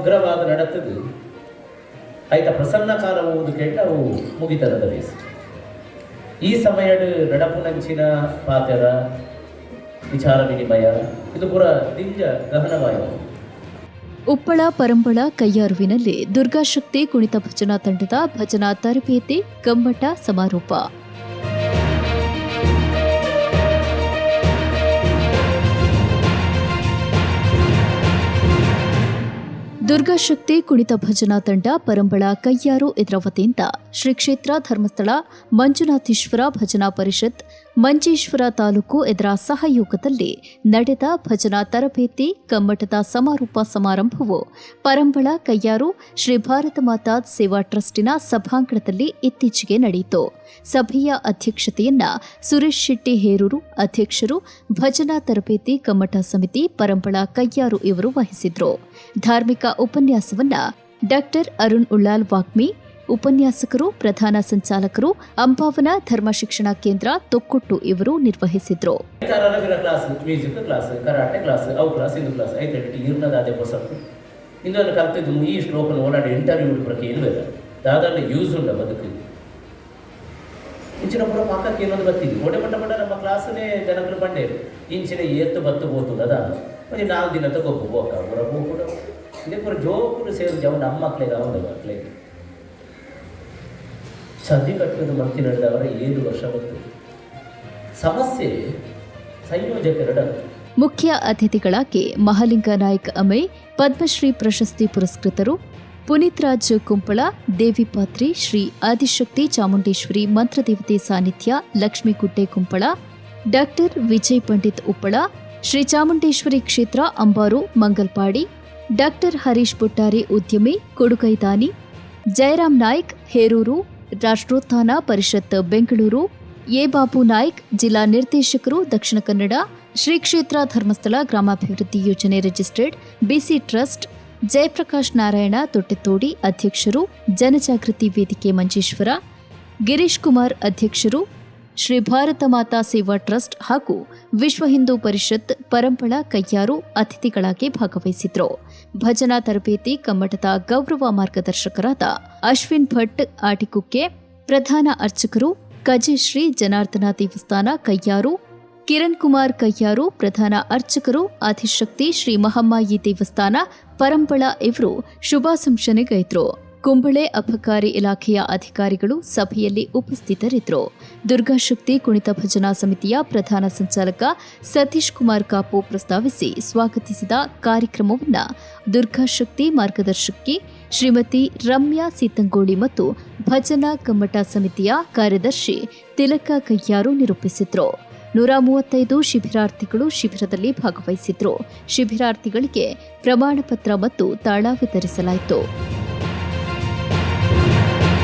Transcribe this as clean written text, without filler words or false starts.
ಸಮಗ್ರವಾದ ನಡತದು ಆಯ್ತ ಪ್ರಸನ್ನ ಕಾಲ ಹೋಗುದು ಕೇಟ ಅವು ಮುಗಿತನದ ಬೇಸ್ ಈ ಸಮಯದ ನಡಪುನಂಚಿನ ಪಾತೆರ ವಿಚಾರ ವಿನಿಮಯ ಇದು ಪೂರ ದಿವ್ಯ ಗಹನವಾಯ. ಉಪ್ಪಳ ಪರಂಬಳ ಕಯ್ಯಾರುವಿನಲ್ಲಿ ದುರ್ಗಾಶಕ್ತಿ ಕುಣಿತ ಭಜನಾ ತಂಡದ ಭಜನಾ ತರಬೇತಿ ಕಮ್ಮಟ ಸಮಾರೋಪ. ದುರ್ಗಾಶಕ್ತಿ ಕುಣಿತ ಭಜನಾ ತಂಡ ಪರಂಬಳ ಕಯ್ಯಾರು ಇದರ ವತಿಯಿಂದ ಶ್ರೀ ಕ್ಷೇತ್ರ ಧರ್ಮಸ್ಥಳ ಮಂಜುನಾಥೇಶ್ವರ ಭಜನಾ ಪರಿಷತ್ ಮಂಜೇಶ್ವರ ತಾಲೂಕು ಇದರ ಸಹಯೋಗದಲ್ಲಿ ನಡೆದ ಭಜನಾ ತರಬೇತಿ ಕಮ್ಮಟದ ಸಮಾರೋಪ ಸಮಾರಂಭವು ಪರಂಬಳ ಕಯ್ಯಾರು ಶ್ರೀ ಭಾರತ ಮಾತಾ ಸೇವಾ ಟ್ರಸ್ಟಿನ ಸಭಾಂಗಣದಲ್ಲಿ ಇತ್ತೀಚೆಗೆ ನಡೆಯಿತು. ಸಭೆಯ ಅಧ್ಯಕ್ಷತೆಯನ್ನ ಸುರೇಶ್ ಶೆಟ್ಟಿ ಹೇರೂರು ಅಧ್ಯಕ್ಷರು, ಭಜನಾ ತರಬೇತಿ ಕಮ್ಮಟ ಸಮಿತಿ ಪರಂಬಳ ಕಯ್ಯಾರು ಇವರು ವಹಿಸಿದ್ರು. ಧಾರ್ಮಿಕ ಉಪನ್ಯಾಸವನ್ನ ಡಾಕ್ಟರ್ ಅರುಣ್ ಉಳ್ಳಾಲ್ ವಾಗ್ಮಿ, ಉಪನ್ಯಾಸಕರು, ಪ್ರಧಾನ ಸಂಚಾಲಕರು, ಅಂಬಾವನ ಧರ್ಮ ಶಿಕ್ಷಣ ಕೇಂದ್ರ ತೊಕ್ಕೊಟ್ಟು ಇವರು ನಿರ್ವಹಿಸಿದ್ರು. ಮ್ಯೂಸಿಕ್ ಕ್ಲಾಸ್, ಕರಾಟೆ ಕ್ಲಾಸ್, ಅವು ಕ್ಲಾಸ್, ಇದು ಕ್ಲಾಸ್ ಐತೆ ಇರ್ನದಾದೆ ಹೊಸತ್ತು ಇನ್ನೊಂದು ಕಲ್ತಿದ್ದು ಈ ಶ್ಲೋಕನ ಓಡಾಡಿ ಇಂಟರ್ವ್ಯೂ ಪ್ರಕ್ಕೆ ಇಲ್ವೇದ ದಾದಾದ ಯೂಸ್ ಉಂಡ ಬದುಕು ಇಂಚಿನ ಪುರ ಪಾಕಕ್ಕೆ ಏನೊಂದು ಬರ್ತೀವಿ ಒಡೆ ಮಟ್ಟ ಮಟ್ಟ ನಮ್ಮ ಕ್ಲಾಸನೇ ಜನಗಳು ಬಂಡೆ ಇಂಚಿನ ಎತ್ತು ಬತ್ತು ಹೋಗ್ತದ ಅದ ಒಂದು 4 ದಿನ ತಗೋಬು ಹೋಗ ಪುರ ಹೋಗ್ಬಿಡು ಇದೇ ಪುರ ಜೋಕುಡು ಸೇರಿ ಜವ ನಮ್ಮ ಮಕ್ಕಳಿಗೆ ಅವನ ಮಕ್ಕಳಿಗೆ ಸದ್ಯ ಕಟ್ಟುವುದು ಮಂತಿ ನಡೆದವರ 7 ವರ್ಷ ಬಂತು. ಸಮಸ್ಯೆ ಸಂಯೋಜಕರಡ ಮುಖ್ಯ ಅತಿಥಿಗಳಾಗಿ ಮಹಾಲಿಂಗ ನಾಯ್ಕ ಅಮೈ, ಪದ್ಮಶ್ರೀ ಪ್ರಶಸ್ತಿ ಪುರಸ್ಕೃತರು, ಪುನೀತ್ ರಾಜ್ ಕುಂಪಳ, ದೇವಿ ಪಾತ್ರಿ, ಶ್ರೀ ಆದಿಶಕ್ತಿ ಚಾಮುಂಡೇಶ್ವರಿ ಮಂತ್ರದೇವತೆ ಸಾನ್ನಿಧ್ಯ, ಲಕ್ಷ್ಮೀಗುಡ್ಡೆ ಕುಂಪಳ, ಡಾಕ್ಟರ್ ವಿಜಯ್ ಪಂಡಿತ್ ಉಪ್ಪಳ, ಶ್ರೀ ಚಾಮುಂಡೇಶ್ವರಿ ಕ್ಷೇತ್ರ ಅಂಬಾರು ಮಂಗಲ್ಪಾಡಿ, ಡಾಕ್ಟರ್ ಹರೀಶ್ ಬುಟ್ಟಾರಿ ಉದ್ಯಮಿ ಕೊಡುಕೈದಾನಿ, ಜಯರಾಮ್ ನಾಯ್ಕ್ ಹೇರೂರು, ರಾಷ್ಟ್ರೋತ್ಥಾನ ಪರಿಷತ್ ಬೆಂಗಳೂರು, ಎ ಬಾಬು ನಾಯ್ಕ್ ಜಿಲ್ಲಾ ನಿರ್ದೇಶಕರು Dakshina Kannada, Shri Kshetra Dharmasthala Gramabhivruddhi Yojane registered, BC trust, Jayaprakash Narayana Tottethodi ಅಧ್ಯಕ್ಷರು, ಜನಜಾಗೃತಿ ವೇದಿಕೆ ಮಂಜೇಶ್ವರ, ಗಿರೀಶ್ ಕುಮಾರ್ ಅಧ್ಯಕ್ಷರು, ಶ್ರೀ ಭಾರತ ಮಾತಾ ಸೇವಾ ಟ್ರಸ್ಟ್ ಹಾಗೂ ವಿಶ್ವ ಹಿಂದೂ ಪರಿಷತ್ ಪರಂಬಳ ಕಯ್ಯಾರು ಅತಿಥಿಗಳಾಗಿ ಭಾಗವಹಿಸಿದ್ರು. ಭಜನಾ ತರಬೇತಿ ಕಮ್ಮಟದ ಗೌರವ ಮಾರ್ಗದರ್ಶಕರಾದ ಅಶ್ವಿನ್ ಭಟ್ ಆಟಿಕುಕ್ಕೆ, ಪ್ರಧಾನ ಅರ್ಚಕರು ಕಜೆಶ್ರೀ ಜನಾರ್ದನ ದೇವಸ್ಥಾನ ಕಯ್ಯಾರು, ಕಿರಣ್ ಕುಮಾರ್ ಕಯ್ಯಾರು, ಪ್ರಧಾನ ಅರ್ಚಕರು ಆದಿಶಕ್ತಿ ಶ್ರೀ ಮಹಮ್ಮಾಯಿ ದೇವಸ್ಥಾನ ಪರಂಬಳ ಇವರು ಶುಭಾಶಂಸನೆಗೈದ್ರು. ಕುಂಬಳೆ ಅಬಕಾರಿ ಇಲಾಖೆಯ ಅಧಿಕಾರಿಗಳು ಸಭೆಯಲ್ಲಿ ಉಪಸ್ಥಿತರಿದ್ದರು. ದುರ್ಗಾಶಕ್ತಿ ಕುಣಿತ ಭಜನಾ ಸಮಿತಿಯ ಪ್ರಧಾನ ಸಂಚಾಲಕ ಸತೀಶ್ ಕುಮಾರ್ ಕಾಪು ಪ್ರಸ್ತಾವಿಸಿ ಸ್ವಾಗತಿಸಿದ ಕಾರ್ಯಕ್ರಮವನ್ನು ದುರ್ಗಾಶಕ್ತಿ ಮಾರ್ಗದರ್ಶಕಿ ಶ್ರೀಮತಿ ರಮ್ಯಾ ಸೀತಂಗೋಳಿ ಮತ್ತು ಭಜನಾ ಕಮ್ಮಟ ಸಮಿತಿಯ ಕಾರ್ಯದರ್ಶಿ ತಿಲಕ ಕಯ್ಯಾರು ನಿರೂಪಿಸಿದ್ರು. 135 ಶಿಬಿರಾರ್ಥಿಗಳು ಶಿಬಿರದಲ್ಲಿ ಭಾಗವಹಿಸಿದ್ರು. ಶಿಬಿರಾರ್ಥಿಗಳಿಗೆ ಪ್ರಮಾಣ ಪತ್ರ ಮತ್ತು ತಾಳ ವಿತರಿಸಲಾಯಿತು.